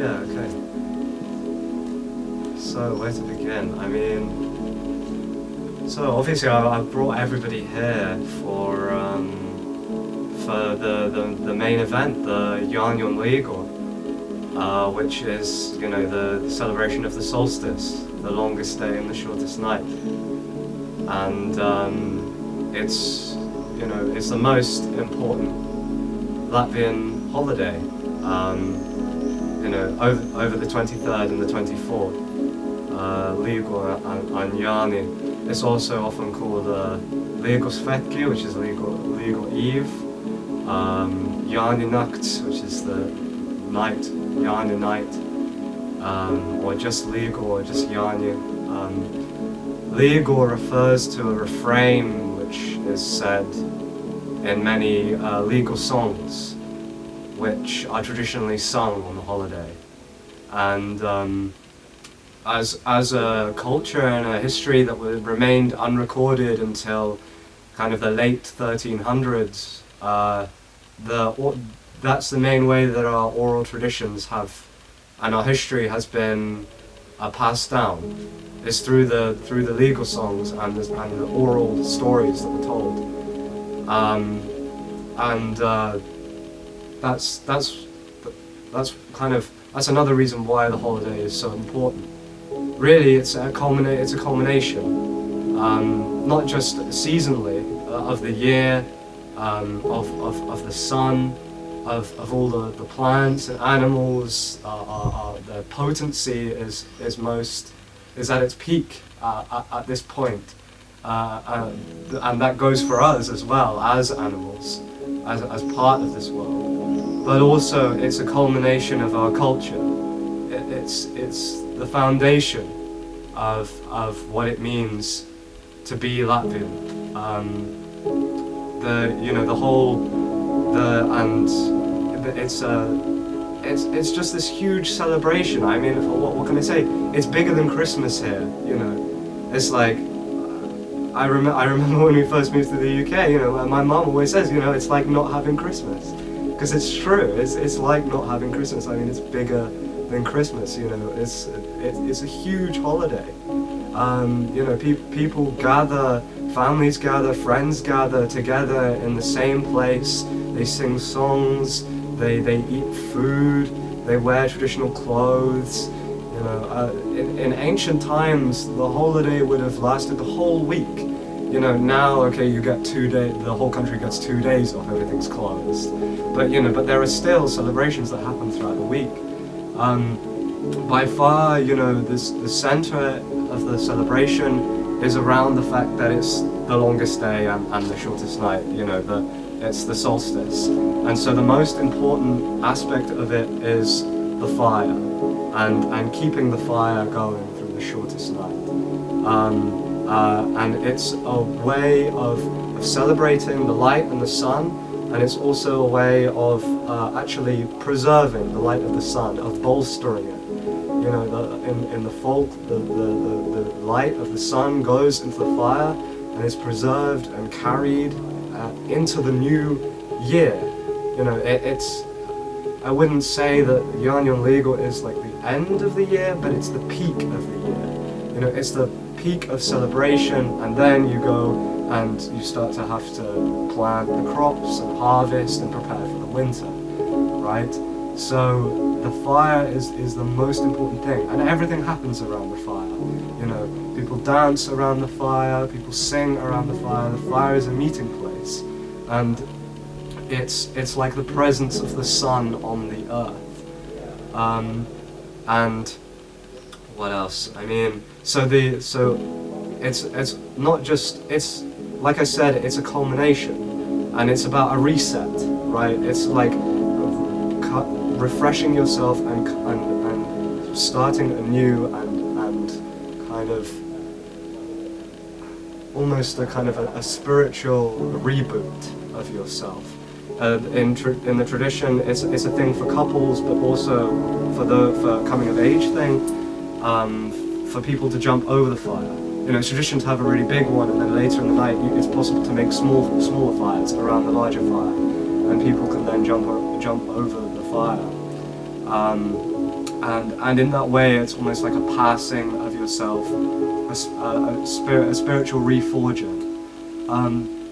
Yeah, okay. So, where to begin? I mean, so obviously I've brought everybody here for the main event, the Yarnyon Ligo, which is, you know, the celebration of the solstice, the longest day and the shortest night. And it's, you know, it's the most important Latvian holiday, you know, over the 23rd and the 24th, Ligo and Yani. It's also often called Ligo Svetki, which is Ligo Eve, Yani Nacht, which is the night, Yani night, or just Ligo, or just Yani. Ligo refers to a refrain which is said in many legal songs, which are traditionally sung on the holiday. And as a culture and a history that remained unrecorded until kind of the late 1300s, that's the main way that our oral traditions have, and our history has been passed down, is through the legal songs and the oral stories that were told. That's another reason why the holiday is so important. Really, it's a culmination, not just seasonally of the year, of the sun, of all the plants and animals. The potency is at its peak at this point. And that goes for us as well, as animals, as part of this world. But also, it's a culmination of our culture. It's the foundation of what it means to be Latvian. It's just this huge celebration. I mean, what can I say? It's bigger than Christmas here. You know, it's like. I remember when we first moved to the UK, you know, my mum always says, you know, it's like not having Christmas. Because it's true, it's like not having Christmas. I mean, it's bigger than Christmas, you know, it's a huge holiday. You know, people gather, families gather, friends gather together in the same place. They sing songs, they eat food, they wear traditional clothes. You know, in ancient times, the holiday would have lasted the whole week. You know, now, okay, you get 2 days, the whole country gets 2 days off, everything's closed. But, you know, but there are still celebrations that happen throughout the week. By far, you know, the center of the celebration is around the fact that it's the longest day and the shortest night, you know, it's the solstice. And so the most important aspect of it is the fire. And keeping the fire going through the shortest night. And it's a way of celebrating the light and the sun, and it's also a way of actually preserving the light of the sun, of bolstering it. You know, in the folk, the light of the sun goes into the fire and is preserved and carried into the new year. You know, I wouldn't say that Yarnyon Ligo is like the end of the year, but it's the peak of the year. You know, it's the peak of celebration, and then you go and you start to have to plant the crops and harvest and prepare for the winter, right? So the fire is the most important thing, and everything happens around the fire. You know, people dance around the fire, people sing around the fire. The fire is a meeting place, and it's like the presence of the sun on the earth. And what else? I mean, so it's not just, it's like I said, it's a culmination, and it's about a reset, right? It's like refreshing yourself and starting anew and kind of almost a kind of a spiritual reboot of yourself. In the tradition, it's a thing for couples, but also for coming of age thing, for people to jump over the fire. You know, it's tradition to have a really big one, and then later in the night, it's possible to make smaller fires around the larger fire, and people can then jump over the fire. and in that way, it's almost like a passing of yourself, a spiritual reforging.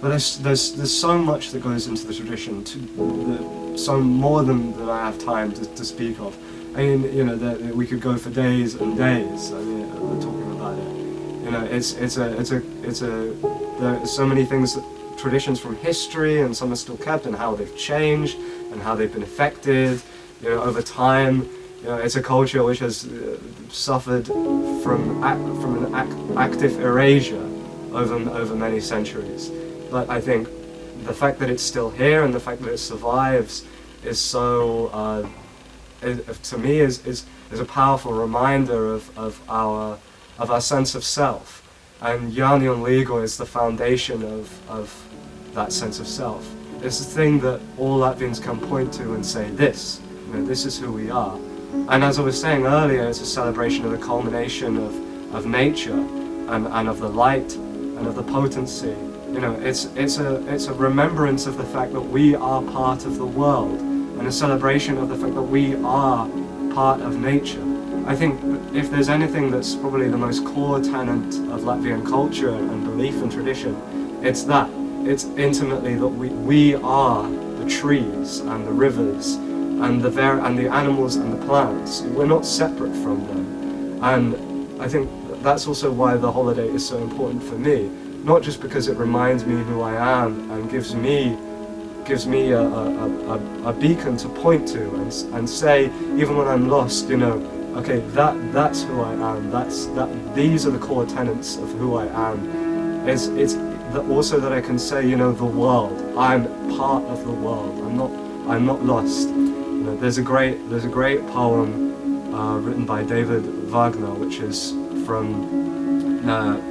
But there's so much that goes into the tradition, so more than I have time to speak of. I mean, you know, we could go for days and days. I mean, talking about it. You know, there are so many things, traditions from history, and some are still kept, and how they've changed, and how they've been affected, you know, over time. You know, it's a culture which has suffered from an active erasure over many centuries. But I think the fact that it's still here and the fact that it survives is so, to me, is a powerful reminder of our sense of self. And Jaanion Liigo is the foundation of that sense of self. It's the thing that all Latvians can point to and say, this, you know, this is who we are. And as I was saying earlier, it's a celebration of the culmination of nature and of the light and of the potency. You know, it's a remembrance of the fact that we are part of the world, and a celebration of the fact that we are part of nature. I think if there's anything that's probably the most core tenet of Latvian culture and belief and tradition, it's that. It's intimately that we are the trees and the rivers and the animals and the plants. We're not separate from them. And I think that's also why the holiday is so important for me. Not just because it reminds me who I am and gives me a beacon to point to and say, even when I'm lost, you know, okay, that's who I am. These are the core tenets of who I am. It's also that I can say, you know, the world. I'm part of the world. I'm not lost. You know, there's a great poem written by David Wagner, which is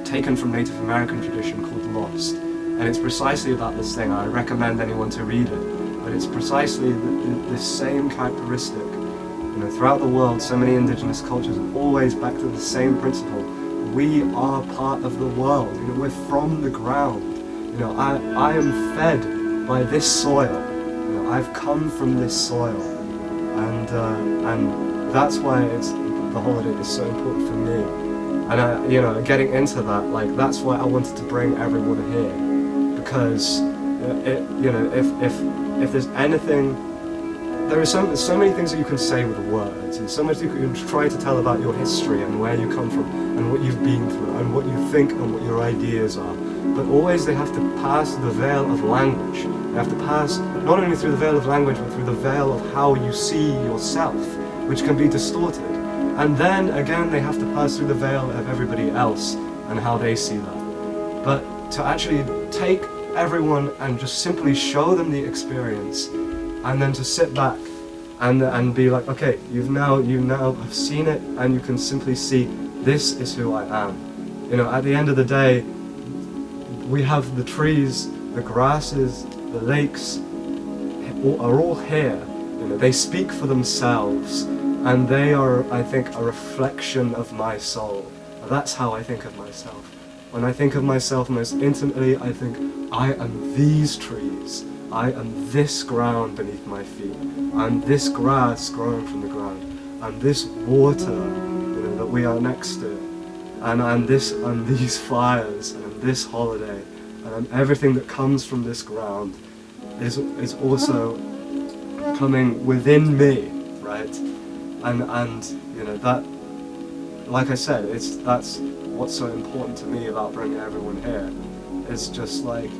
taken from Native American tradition, called Lost. And it's precisely about this thing. I recommend anyone to read it. But it's precisely this same characteristic. You know, throughout the world, so many indigenous cultures are always back to the same principle. We are part of the world. You know, we're from the ground. You know, I am fed by this soil. You know, I've come from this soil, and that's why the holiday is so important for me. And you know, getting into that, like, that's why I wanted to bring everyone here, because you know, if there's anything, there are so many things that you can say with words, and so much you can try to tell about your history and where you come from and what you've been through and what you think and what your ideas are. But always they have to pass the veil of language. They have to pass not only through the veil of language, but through the veil of how you see yourself, which can be distorted. And then again, they have to pass through the veil of everybody else and how they see that. But to actually take everyone and just simply show them the experience, and then to sit back and be like, okay, you now have seen it, and you can simply see, this is who I am. You know, at the end of the day, we have the trees, the grasses, the lakes are all here. You know, they speak for themselves, and they are, I think, a reflection of my soul. That's how I think of myself. When I think of myself most intimately, I think, I am these trees. I am this ground beneath my feet. I'm this grass growing from the ground. I'm this water, you know, that we are next to. And I'm these fires, and I'm this holiday, and I'm everything that comes from this ground is also coming within me, right? And you know, that, like I said, that's what's so important to me about bringing everyone here. It's just like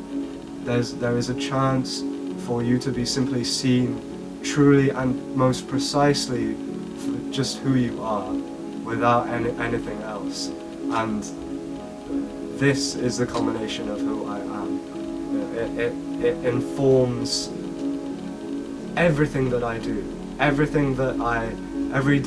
there is a chance for you to be simply seen truly and most precisely for just who you are, without anything else. And this is the culmination of who I am. It informs everything that I do, everything that every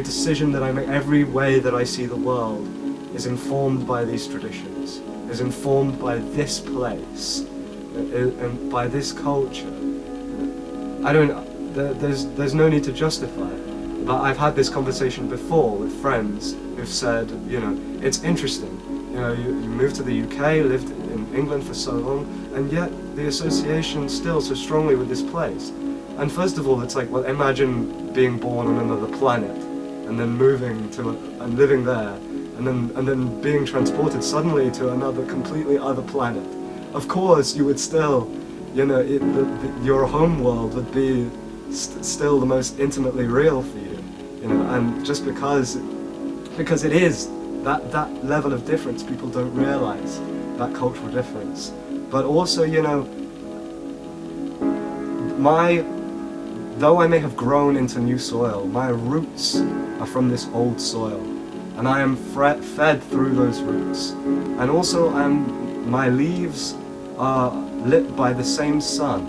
decision that I make, every way that I see the world is informed by these traditions, is informed by this place, and by this culture. There's no need to justify it, but I've had this conversation before with friends who've said, you know, it's interesting, you know, you moved to the UK, lived in England for so long, and yet the association still so strongly with this place. And first of all, it's like, well, imagine being born on another planet. and then moving to and living there, and then being transported suddenly to another completely other planet. Of course, you would still, you know, your home world would be still the most intimately real for you, you know, and just because it is that level of difference, people don't realize that cultural difference. But also, you know, though I may have grown into new soil, my roots are from this old soil, and I am fed through those roots. And also, my leaves are lit by the same sun,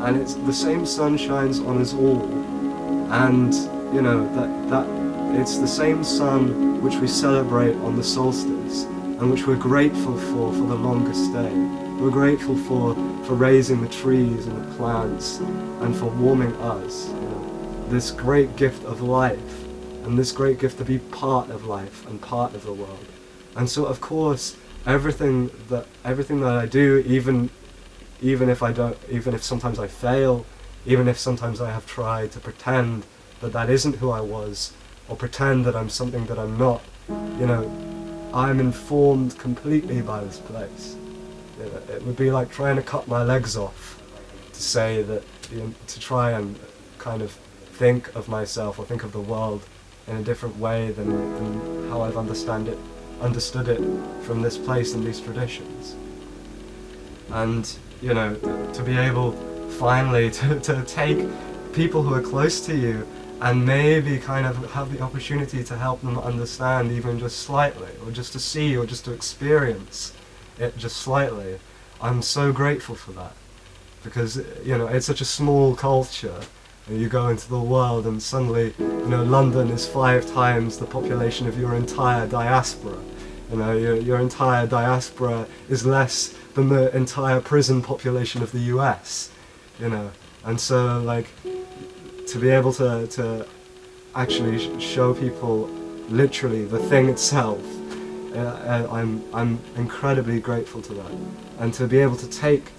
and it's the same sun shines on us all. And you know that it's the same sun which we celebrate on the solstice, and which we're grateful for the longest day. We're grateful for raising the trees and the plants, and for warming us. You know, this great gift of life, and this great gift to be part of life and part of the world. And so, of course, everything that I do, even if sometimes I fail, even if sometimes I have tried to pretend that isn't who I was, or pretend that I'm something that I'm not, you know, I'm informed completely by this place. You know, it would be like trying to cut my legs off to say that, to try and kind of think of myself or think of the world in a different way than how I've understood it from this place and these traditions. And, you know, to be able finally to take people who are close to you and maybe kind of have the opportunity to help them understand even just slightly, or just to see, or just to experience it just slightly. I'm so grateful for that, because, you know, it's such a small culture, and you go into the world and suddenly, you know, London is 5 times the population of your entire diaspora. You know, your entire diaspora is less than the entire prison population of the US, you know. And so, like, to be able to actually show people literally the thing itself, I'm incredibly grateful to that. And to be able to take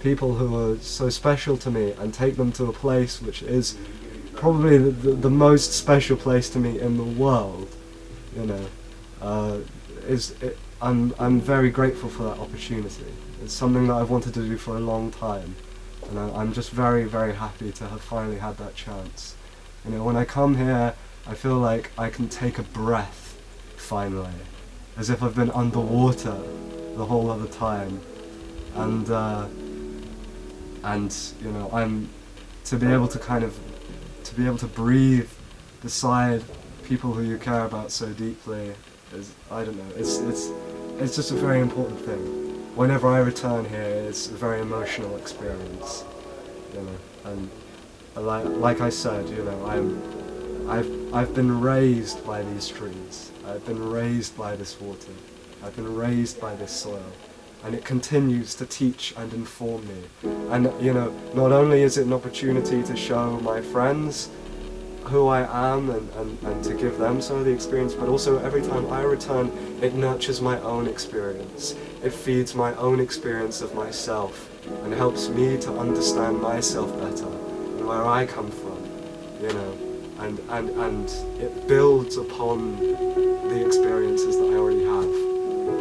people who are so special to me and take them to a place which is probably the most special place to me in the world, you know, I'm very grateful for that opportunity. It's something that I've wanted to do for a long time, and I'm just very, very happy to have finally had that chance. You know, when I come here, I feel like I can take a breath, finally, as if I've been underwater the whole other time. And you know, to be able to breathe beside people who you care about so deeply is, I don't know, it's just a very important thing. Whenever I return here, it's a very emotional experience, you know. And like I said, you know, I've been raised by these trees. I've been raised by this water. I've been raised by this soil, and it continues to teach and inform me. And, you know, not only is it an opportunity to show my friends who I am and to give them some of the experience, but also every time I return, it nurtures my own experience. It feeds my own experience of myself and helps me to understand myself better and where I come from, you know, and it builds upon the experiences that I already have.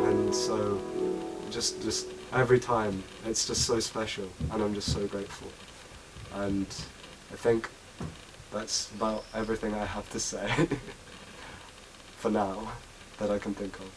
And so just every time, it's just so special, and I'm just so grateful. And I think that's about everything I have to say for now that I can think of.